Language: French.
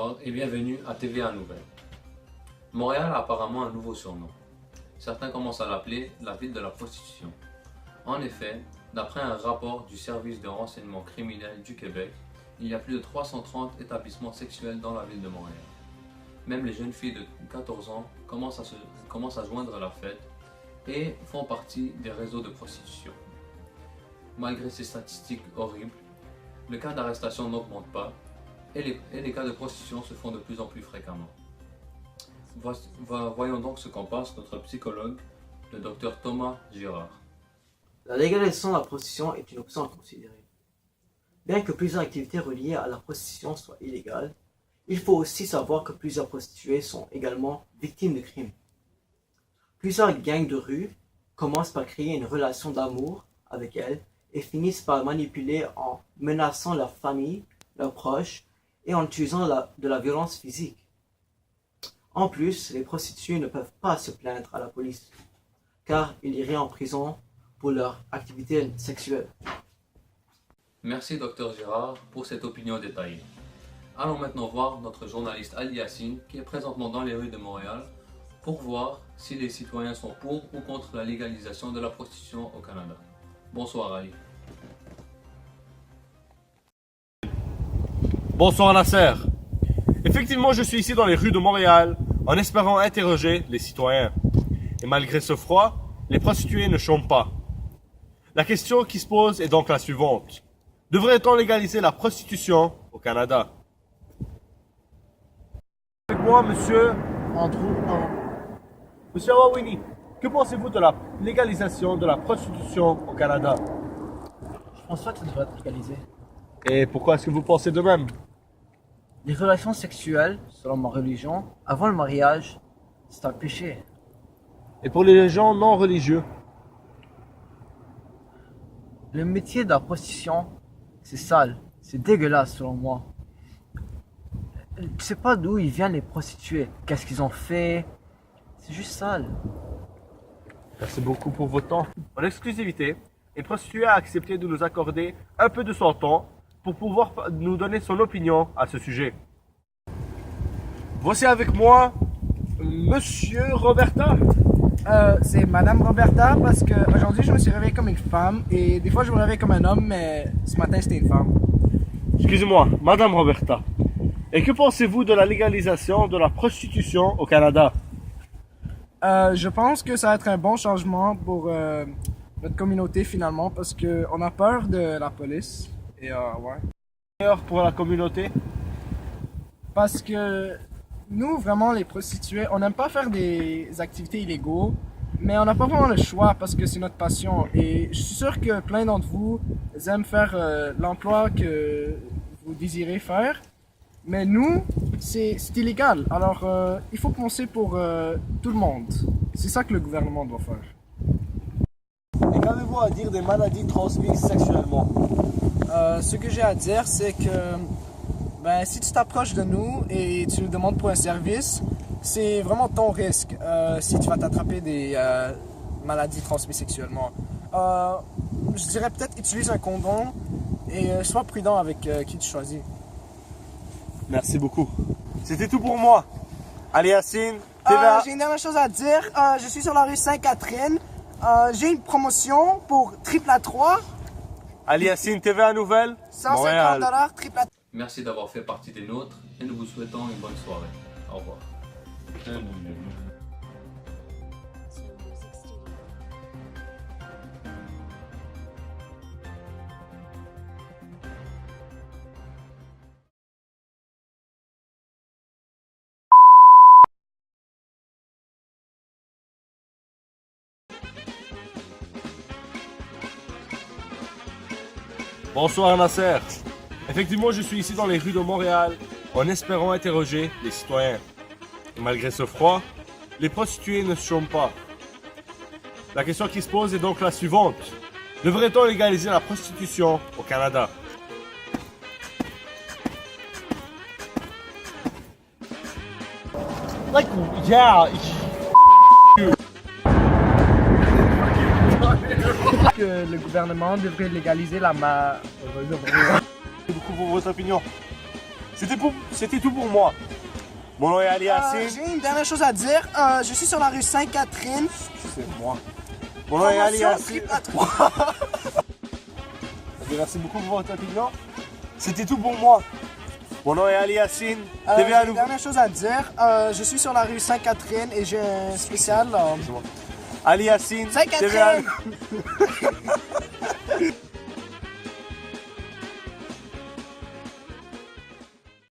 Bonsoir et bienvenue à TVA Nouvelles. Montréal a apparemment un nouveau surnom. Certains commencent à l'appeler la ville de la prostitution. En effet, d'après un rapport du service de renseignement criminel du Québec, il y a plus de 330 établissements sexuels dans la ville de Montréal. Même les jeunes filles de 14 ans commencent à joindre la fête et font partie des réseaux de prostitution. Malgré ces statistiques horribles, le cas d'arrestation n'augmente pas et les cas de prostitution se font de plus en plus fréquemment. Voyons donc ce qu'en pense notre psychologue, le docteur Thomas Girard. La légalisation de la prostitution est une option à considérer. Bien que plusieurs activités reliées à la prostitution soient illégales, il faut aussi savoir que plusieurs prostituées sont également victimes de crimes. Plusieurs gangs de rue commencent par créer une relation d'amour avec elles et finissent par manipuler en menaçant leur famille, leurs proches et en utilisant de la violence physique. En plus, les prostituées ne peuvent pas se plaindre à la police, car ils iraient en prison pour leur activité sexuelle. Merci Dr Girard pour cette opinion détaillée. Allons maintenant voir notre journaliste Ali Yassine qui est présentement dans les rues de Montréal pour voir si les citoyens sont pour ou contre la légalisation de la prostitution au Canada. Bonsoir Ali. Bonsoir Nasser. Effectivement, je suis ici dans les rues de Montréal en espérant interroger les citoyens. Et malgré ce froid, les prostituées ne chôment pas. La question qui se pose est donc la suivante. Devrait-on légaliser la prostitution au Canada? Avec moi, monsieur Andrew. Monsieur Awawini, que pensez-vous de la légalisation de la prostitution au Canada? Je pense pas que ça devrait être légalisé. Et pourquoi est-ce que vous pensez de même? Les relations sexuelles, selon ma religion, avant le mariage, c'est un péché. Et pour les gens non religieux? Le métier de la prostitution, c'est sale, c'est dégueulasse selon moi. Tu sais pas d'où ils viennent les prostituées, qu'est-ce qu'ils ont fait, c'est juste sale. Merci beaucoup pour votre temps. En exclusivité, une prostituée a accepté de nous accorder un peu de son temps pour pouvoir nous donner son opinion à ce sujet. Voici avec moi Monsieur Roberta. C'est Madame Roberta parce que aujourd'hui je me suis réveillé comme une femme et des fois je me réveille comme un homme, mais ce matin c'était une femme. Excusez-moi, Madame Roberta. Et que pensez-vous de la légalisation de la prostitution au Canada? Je pense que ça va être un bon changement pour notre communauté finalement parce que on a peur de la police et ouais. Meilleur pour la communauté? Parce que nous, vraiment, les prostituées, on n'aime pas faire des activités illégaux, mais on n'a pas vraiment le choix parce que c'est notre passion. Et je suis sûr que plein d'entre vous aiment faire l'emploi que vous désirez faire, mais nous, c'est illégal. Alors, il faut penser pour tout le monde. C'est ça que le gouvernement doit faire. Et qu'avez-vous à dire des maladies transmises sexuellement? Ce que j'ai à dire, c'est que si tu t'approches de nous et tu nous demandes pour un service, c'est vraiment ton risque si tu vas t'attraper des maladies transmises sexuellement. Je dirais peut-être utilise un condom et sois prudent avec qui tu choisis. Merci beaucoup. C'était tout pour moi. Ali Yassine, TVA. J'ai une dernière chose à dire. Je suis sur la rue Sainte-Catherine. J'ai une promotion pour triple à 3. Ali Yassine, TVA Nouvelles, 150 $, triple à 3. Merci d'avoir fait partie des nôtres et nous vous souhaitons une bonne soirée. Au revoir. Bonsoir Nasser. Effectivement, je suis ici dans les rues de Montréal en espérant interroger les citoyens. Et malgré ce froid, les prostituées ne chôment pas. La question qui se pose est donc la suivante. Devrait-on légaliser la prostitution au Canada? Like, yeah. Que le gouvernement devrait légaliser la Merci beaucoup pour votre opinion. C'était tout pour moi. Mon nom est Ali Yassine. J'ai une dernière chose à dire. Je suis sur la rue Sainte-Catherine. Excusez-moi. Mon nom est Ali Yassine. Merci beaucoup pour votre opinion. C'était tout pour moi. Mon nom est Ali Yassine. J'ai une dernière chose à dire. Je suis sur la rue Sainte-Catherine et j'ai un spécial. Ali Yassine. Sainte-Catherine!